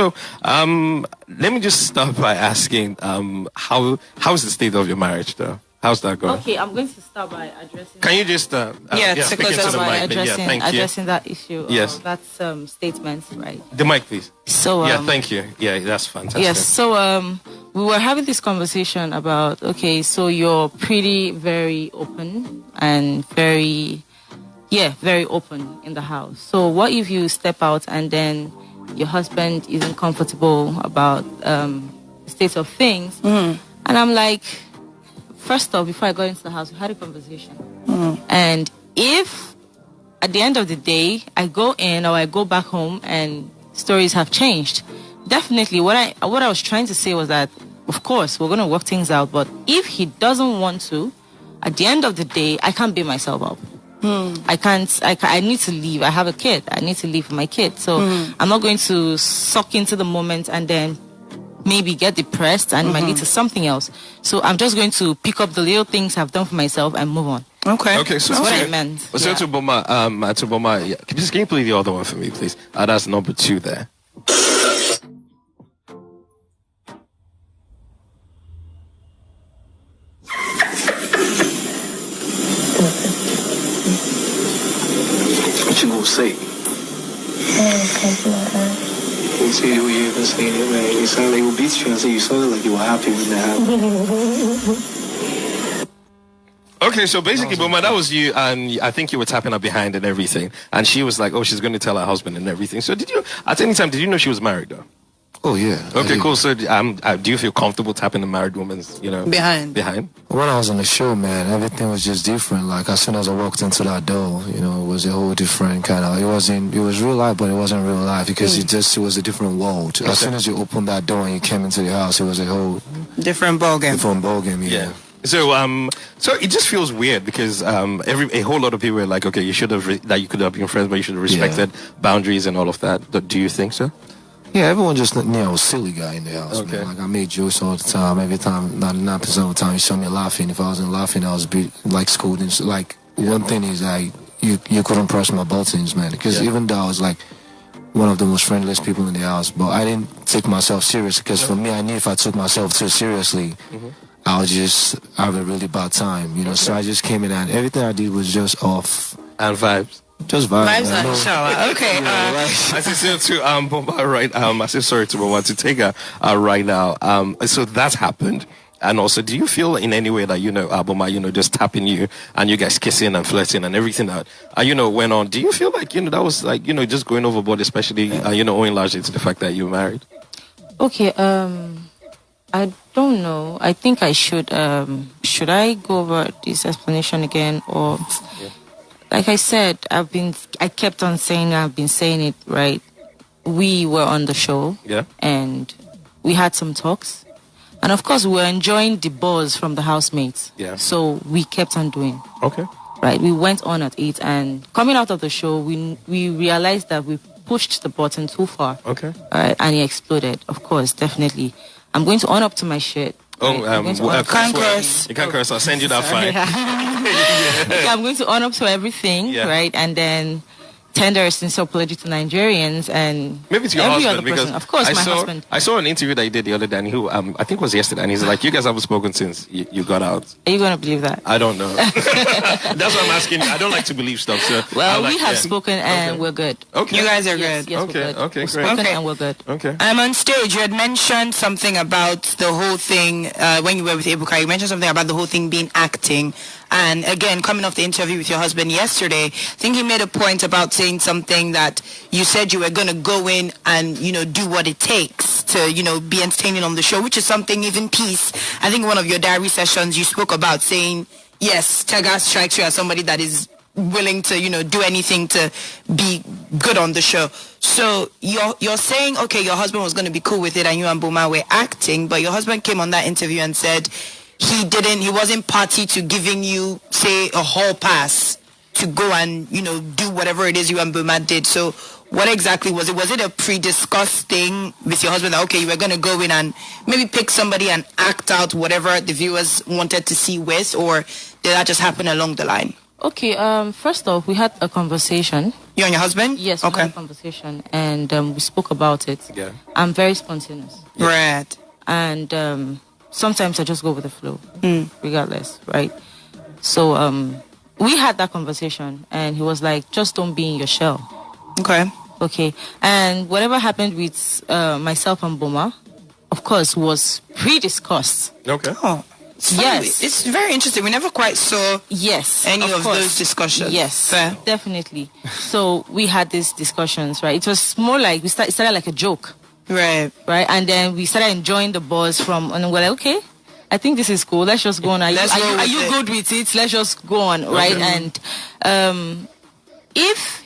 So, let me just start by asking, how's the state of your marriage, though? How's that going? Okay, I'm going to start by addressing. Can you just speak into the mic, addressing that issue. Yes. That's statements, right? The mic, please. So thank you. Yeah, that's fantastic. Yes. So we were having this conversation about, okay, so you're very open and very open in the house. So what if you step out and then your husband isn't comfortable about the state of things? And I'm like, first off, before I got into the house, we had a conversation. And if at the end of the day, I go in or I go back home and stories have changed, definitely what I was trying to say was that, of course, we're going to work things out. But if he doesn't want to, at the end of the day, I can't beat myself up. I need to leave. I have a kid. I need to leave for my kid. So I'm not going to suck into the moment and then maybe get depressed and it might lead to something else. So I'm just going to pick up the little things I've done for myself and move on. Okay, so that's what I meant. So to Boma, can you play the other one for me, please? That's number 2 there. What you gonna say? You see who you even saying it, man. You sound like you beat you and say you sounded like you were happy when that happened. Okay, so basically, Boma, that was you, and I think you were tapping her behind and everything, and she was like, "Oh, she's going to tell her husband and everything." So, did you at any time did you know she was married though? Oh yeah. Okay, cool. So, do you feel comfortable tapping a married woman's, behind? When I was on the show, man, everything was just different. Like as soon as I walked into that door, it was a whole different kind of. It was real life, but it wasn't real life because it was a different world. Okay. As soon as you opened that door and you came into the house, it was a whole different ballgame. Yeah. So it just feels weird because a whole lot of people were like, okay, you should have that you could have been friends, but you should have respected boundaries and all of that. Do you think so? Yeah, everyone just knew I was a silly guy in the house, Okay. man. Like, I made jokes all the time. Every time, 99% of the time, you saw me laughing. If I wasn't laughing, I was scolding. Like, one thing is, you couldn't press my buttons, man. Because even though I was, one of the most friendliest people in the house, but I didn't take myself serious. Because for me, I knew if I took myself too seriously, I would just have a really bad time, So I just came in and everything I did was just off. And vibes. Just vibes. Okay. I say to Boma right. I say sorry to Boma to Tega right now. So that's happened. And also, do you feel in any way that Boma, just tapping you and you guys kissing and flirting and everything that went on? Do you feel like that was just going overboard, especially owing largely to the fact that you were married? Okay. I don't know. I think I should. Should I go over this explanation again or? Yeah. Like I said, I kept on saying, I've been saying it, right? We were on the show. Yeah. And we had some talks. And of course, we were enjoying the buzz from the housemates. Yeah. So we kept on doing. Okay. Right. We went on at it. And coming out of the show, we realized that we pushed the button too far. Okay. Right. And it exploded. Of course, definitely. I'm going to own up to my shit. You can't curse. You can't curse. I'll send you that fine. I'm going to own up to everything, right? And then tender a sincere apology to Nigerians and maybe to your every husband, other person. because Of course, my husband. I saw an interview that you did the other day, and I think it was yesterday, and he's like, "You guys haven't spoken since you got out." Are you going to believe that? I don't know. That's what I'm asking. I don't like to believe stuff. So we have spoken and we're good. Okay, you guys are good. Yes, okay, we're good. Okay, we're spoken and we're good. Okay. On stage, you had mentioned something about the whole thing when you were with Ebuka. You mentioned something about the whole thing being acting. And again, coming off the interview with your husband yesterday, I think he made a point about saying something that you said you were going to go in and, do what it takes to, be entertaining on the show, which is something even Peace. I think in one of your diary sessions, you spoke about saying, yes, Tega strikes you as somebody that is willing to, do anything to be good on the show. So you're saying, okay, your husband was going to be cool with it and you and Boma were acting, but your husband came on that interview and said he wasn't party to giving you, say, a hall pass to go and, do whatever it is you and Boma did. So what exactly was it? Was it a pre-discussed thing with your husband that, okay, you were going to go in and maybe pick somebody and act out whatever the viewers wanted to see with, or did that just happen along the line? Okay, first off, we had a conversation. You and your husband? Yes, we Okay. had a conversation, and we spoke about it. Yeah. I'm very spontaneous. Right. And sometimes I just go with the flow, regardless, right? So we had that conversation, and he was like, just don't be in your shell. Okay. Okay. And whatever happened with myself and Boma, of course, was pre-discussed. Okay. Oh. Yes. It's very interesting. We never quite saw Yes. any of course. those discussions. Yes. Fair. Definitely. So we had these discussions, right? It was more like, it started like a joke. Right. Right? And then we started enjoying the buzz and we're like, okay, I think this is cool. Let's just go on. Are Let's go you with it. good with it? Let's just go on, right? Okay. And if